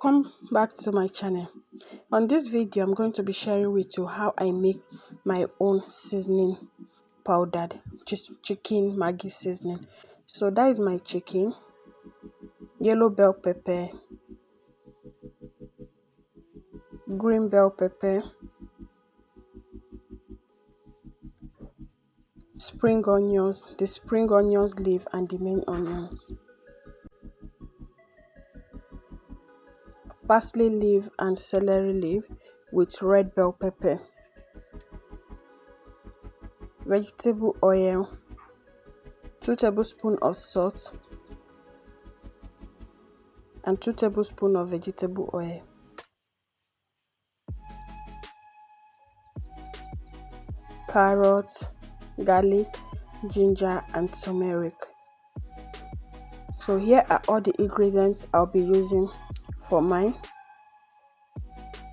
Welcome back to my channel. On this video I'm going to be sharing with you how I make my own seasoning powdered chicken Maggi seasoning. So that is my chicken, yellow bell pepper, green bell pepper, spring onions, the spring onions leaf and the main onions, parsley leaf and celery leaf with red bell pepper, vegetable oil, 2 tablespoons of salt and 2 tablespoons of vegetable oil, carrots, garlic, ginger and turmeric. So here are all the ingredients I'll be using for mine.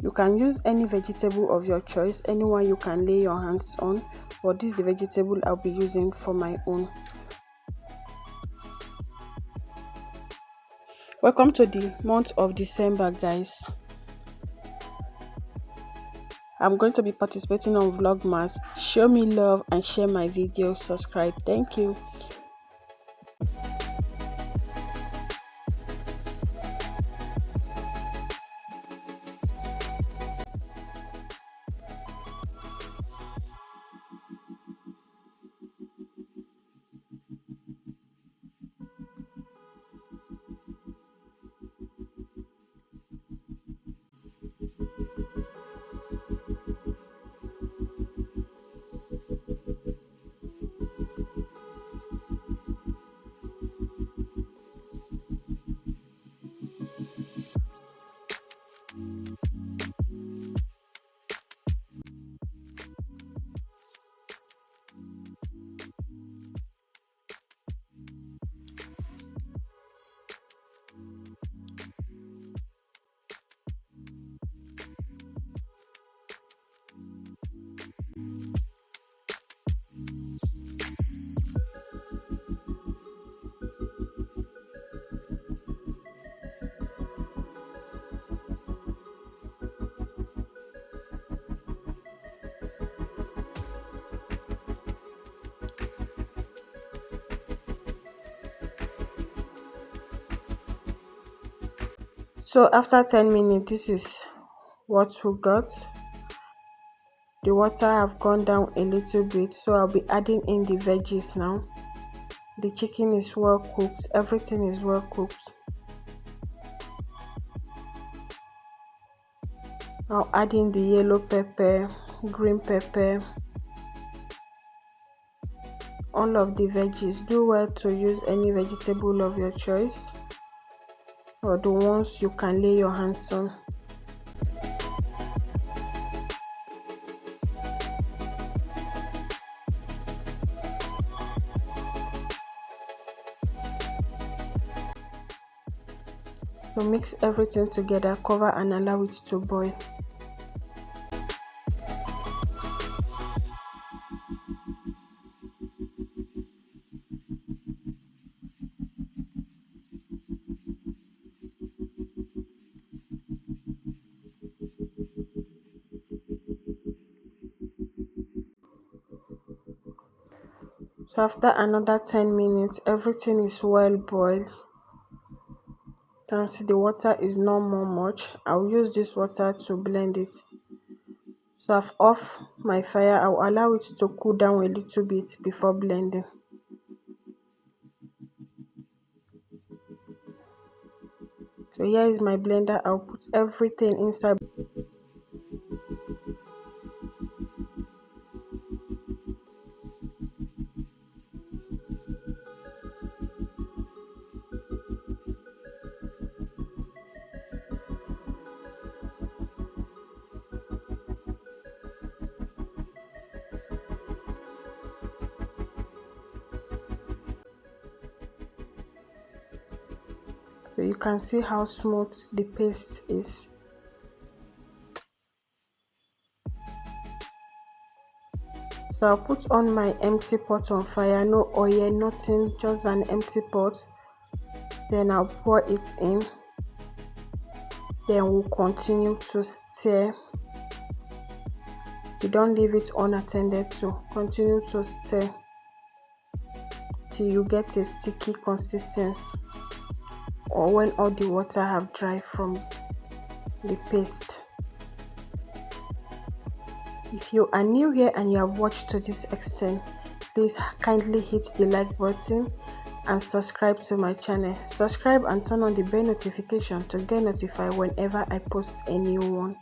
You can use any vegetable of your choice, anyone you can lay your hands on, but this is the vegetable I'll be using for my own. Welcome to the month of December, guys. I'm going to be participating on Vlogmas. Show me love and share my video. Subscribe. Thank you. So after 10 minutes, this is what we got. The water have gone down a little bit, so I'll be adding in the veggies now. The chicken is well cooked, everything is well cooked. I'll add in the yellow pepper, green pepper, all of the veggies. Do well to use any vegetable of your choice or the ones you can lay your hands on. So mix everything together, cover and allow it to boil. So after another 10 minutes, everything is well boiled. You can see the water is not more much. I'll use this water to blend it. So I've off my fire. I'll allow it to cool down a little bit before blending. So here is my blender. I'll put everything inside. So you can see how smooth the paste is. So I'll put on my empty pot on fire, no oil, nothing, just an empty pot. Then I'll pour it in. Then we'll continue to stir. You don't leave it unattended to. Continue to stir till you get a sticky consistency, or when all the water have dried from the paste. If you are new here and you have watched to this extent, please kindly hit the like button and subscribe to my channel. Subscribe and turn on the bell notification to get notified whenever I post a new one.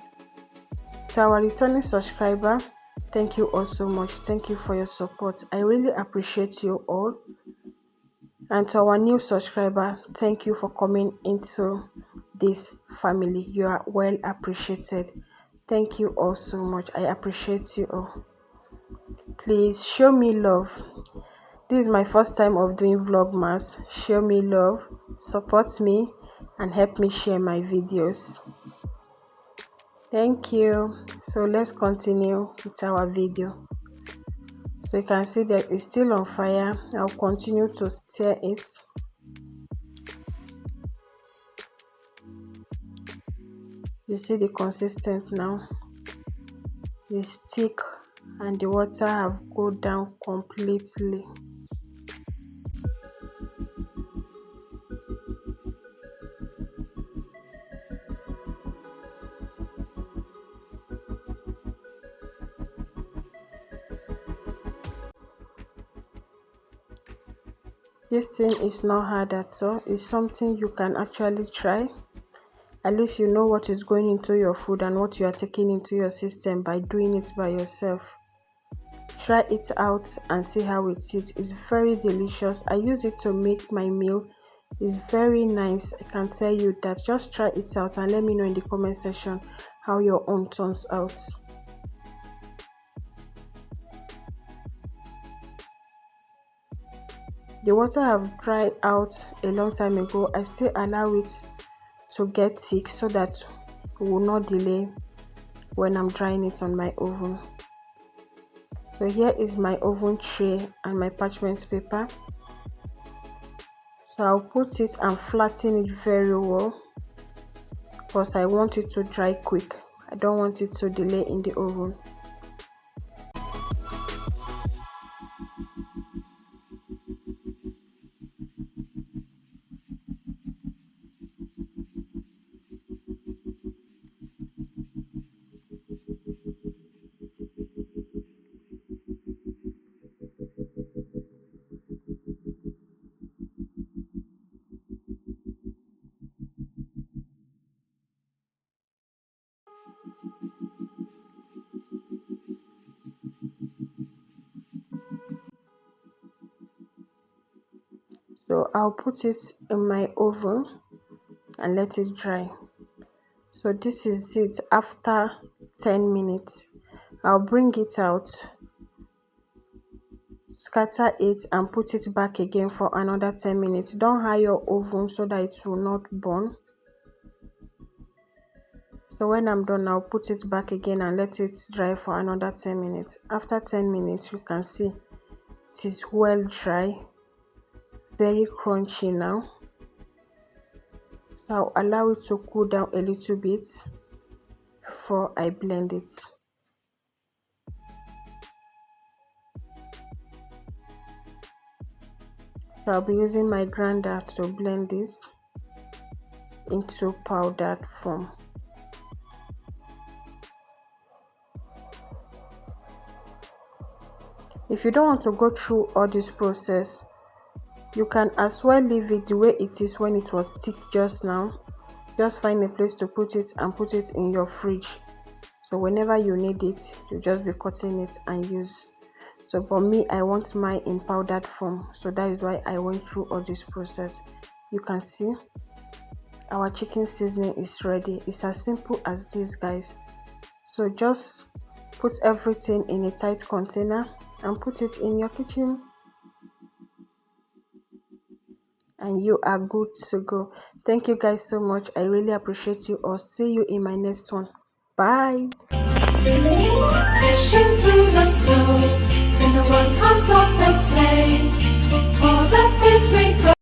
To our returning subscriber, thank you all so much. Thank you for your support. I really appreciate you all. And to our new subscriber, thank you for coming into this family. You are well appreciated. Thank you all so much. I appreciate you all. Please show me love. This is my first time of doing Vlogmas. Show me love, support me, and help me share my videos. Thank you. So let's continue with our video. So you can see that it's still on fire. I'll continue to stir it. You see the consistency now. It's thick and the water have gone down completely. This thing is not hard at all. It's something you can actually try. At least you know what is going into your food and what you are taking into your system by doing it by yourself. Try it out and see how it is. It's very delicious. I use it to make my meal. It's very nice. I can tell you that. Just try it out and let me know in the comment section how your own turns out. The water have dried out a long time ago. I still allow it to get thick so that it will not delay when I'm drying it on my oven. So here is my oven tray and my parchment paper. So I'll put it and flatten it very well because I want it to dry quick. I don't want it to delay in the oven. So I'll put it in my oven and let it dry. So this is it after 10 minutes. I'll bring it out, scatter it and put it back again for another 10 minutes. Don't hide your oven so that it will not burn. So when I'm done, I'll put it back again and let it dry for another 10 minutes. After 10 minutes, you can see it is well dry, very crunchy now. So I'll allow it to cool down a little bit before I blend it. So I'll be using my grinder to blend this into powdered form. If you don't want to go through all this process, you can as well leave it the way it is when it was thick just now. Just find a place to put it and put it in your fridge. So whenever you need it, you just be cutting it and use. So for me, I want mine in powdered form. So that is why I went through all this process. You can see our chicken seasoning is ready. It's as simple as this, guys. So just put everything in a tight container and put it in your kitchen and you are good to go. Thank you guys so much. I really appreciate you all. See you in my next one. Bye.